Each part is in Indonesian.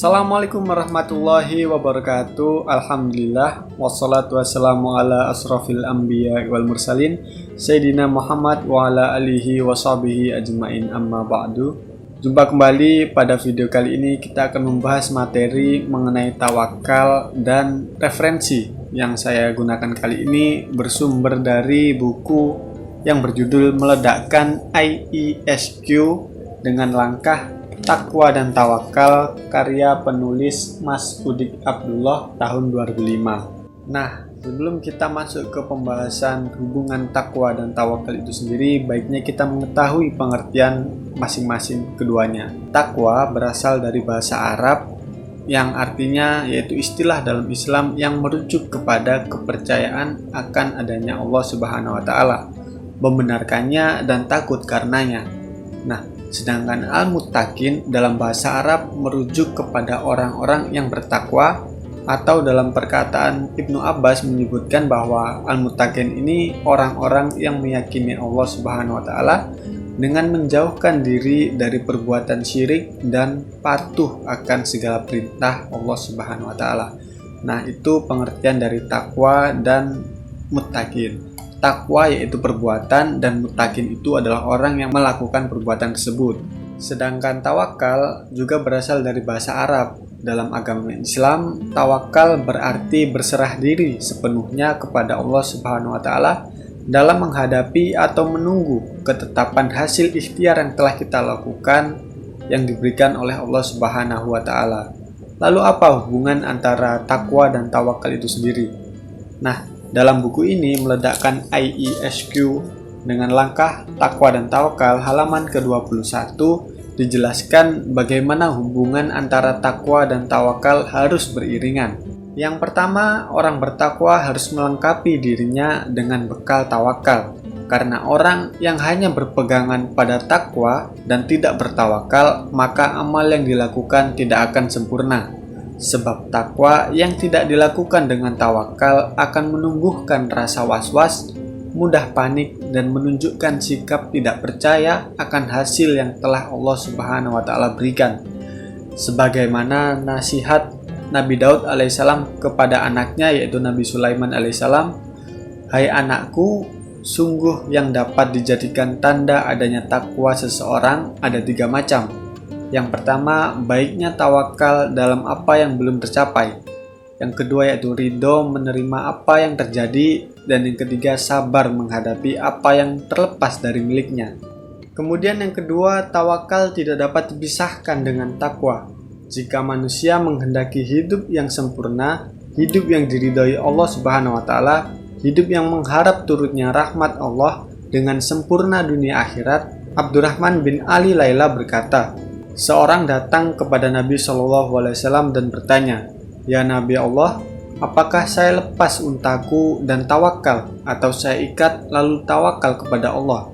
Assalamualaikum warahmatullahi wabarakatuh. Alhamdulillah wassalatu wassalamu ala asrafil anbiya wal mursalin Sayyidina Muhammad wa ala alihi wa sahbihi ajmain, amma ba'du. Jumpa kembali pada video kali ini. Kita akan membahas materi mengenai tawakal, dan referensi yang saya gunakan kali ini bersumber dari buku yang berjudul Meledakkan IESQ dengan Langkah Takwa dan Tawakal, karya penulis Mas Udik Abdullah tahun 2005. Nah, sebelum kita masuk ke pembahasan hubungan takwa dan tawakal itu sendiri, baiknya kita mengetahui pengertian masing-masing keduanya. Takwa berasal dari bahasa Arab yang artinya yaitu istilah dalam Islam yang merujuk kepada kepercayaan akan adanya Allah Subhanahu wa taala, membenarkannya dan takut karenanya. Nah, sedangkan al-muttaqin dalam bahasa Arab merujuk kepada orang-orang yang bertakwa, atau dalam perkataan Ibnu Abbas menyebutkan bahwa al-muttaqin ini orang-orang yang meyakini Allah Subhanahu wa taala dengan menjauhkan diri dari perbuatan syirik dan patuh akan segala perintah Allah Subhanahu wa taala. Nah, itu pengertian dari takwa dan muttaqin. Takwa yaitu perbuatan, dan muttaqin itu adalah orang yang melakukan perbuatan tersebut. Sedangkan tawakal juga berasal dari bahasa Arab. Dalam agama Islam, tawakal berarti berserah diri sepenuhnya kepada Allah Subhanahu wa taala dalam menghadapi atau menunggu ketetapan hasil ikhtiar yang telah kita lakukan yang diberikan oleh Allah Subhanahu wa taala. Lalu apa hubungan antara takwa dan tawakal itu sendiri? Nah, dalam buku ini Meledakkan IESQ dengan Langkah Takwa dan Tawakal halaman ke-21 dijelaskan bagaimana hubungan antara takwa dan tawakal harus beriringan. Yang pertama, orang bertakwa harus melengkapi dirinya dengan bekal tawakal. Karena orang yang hanya berpegangan pada takwa dan tidak bertawakal, maka amal yang dilakukan tidak akan sempurna. Sebab takwa yang tidak dilakukan dengan tawakal akan menumbuhkan rasa was-was, mudah panik, dan menunjukkan sikap tidak percaya akan hasil yang telah Allah Subhanahu wa taala berikan. Sebagaimana nasihat Nabi Daud alaihissalam kepada anaknya, yaitu Nabi Sulaiman alaihissalam, "Hai anakku, sungguh yang dapat dijadikan tanda adanya takwa seseorang ada 3 macam. Yang pertama, baiknya tawakal dalam apa yang belum tercapai. Yang kedua yaitu ridho menerima apa yang terjadi. Dan yang ketiga, sabar menghadapi apa yang terlepas dari miliknya." Kemudian yang kedua, tawakal tidak dapat dipisahkan dengan takwa. Jika manusia menghendaki hidup yang sempurna, hidup yang diridhoi Allah Subhanahu wa taala, hidup yang mengharap turutnya rahmat Allah dengan sempurna dunia akhirat, Abdurrahman bin Ali Laila berkata, seorang datang kepada Nabi SAW dan bertanya, "Ya Nabi Allah, apakah saya lepas untaku dan tawakal, atau saya ikat lalu tawakal kepada Allah?"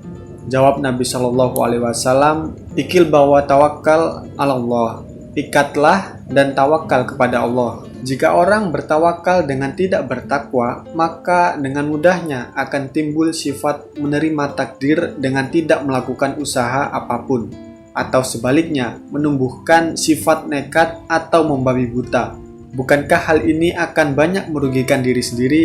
Jawab Nabi SAW, "Ikil bahwa tawakal ala Allah, ikatlah dan tawakal kepada Allah." Jika orang bertawakal dengan tidak bertakwa, maka dengan mudahnya akan timbul sifat menerima takdir dengan tidak melakukan usaha apapun, atau sebaliknya menumbuhkan sifat nekat atau membabi buta. Bukankah hal ini akan banyak merugikan diri sendiri?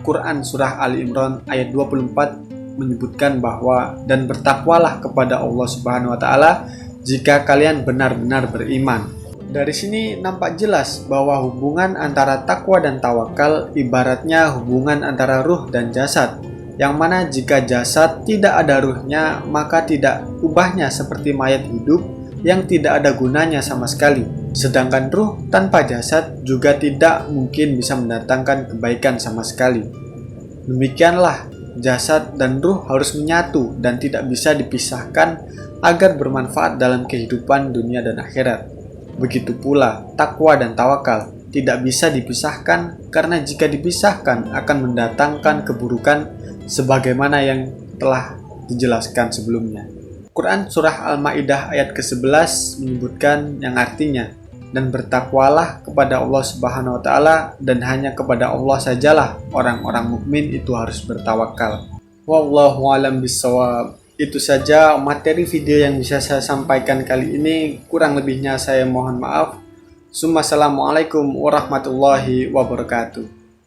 Quran Surah Ali Imran ayat 24 menyebutkan bahwa, "Dan bertakwalah kepada Allah Subhanahu wa taala jika kalian benar-benar beriman." Dari sini nampak jelas bahwa hubungan antara takwa dan tawakal ibaratnya hubungan antara ruh dan jasad, yang mana jika jasad tidak ada ruhnya, maka tidak ubahnya seperti mayat hidup yang tidak ada gunanya sama sekali. Sedangkan ruh tanpa jasad juga tidak mungkin bisa mendatangkan kebaikan sama sekali. Demikianlah, jasad dan ruh harus menyatu dan tidak bisa dipisahkan agar bermanfaat dalam kehidupan dunia dan akhirat. Begitu pula takwa dan tawakal tidak bisa dipisahkan, karena jika dipisahkan akan mendatangkan keburukan sebagaimana yang telah dijelaskan sebelumnya. Quran Surah Al-Ma'idah ayat ke-11 menyebutkan yang artinya, "Dan bertakwalah kepada Allah Subhanahu wa taala, dan hanya kepada Allah sajalah orang-orang mukmin itu harus bertawakal." Wallahu a'lam bishawab. Itu saja materi video yang bisa saya sampaikan kali ini. Kurang lebihnya saya mohon maaf. Assalamualaikum warahmatullahi wabarakatuh.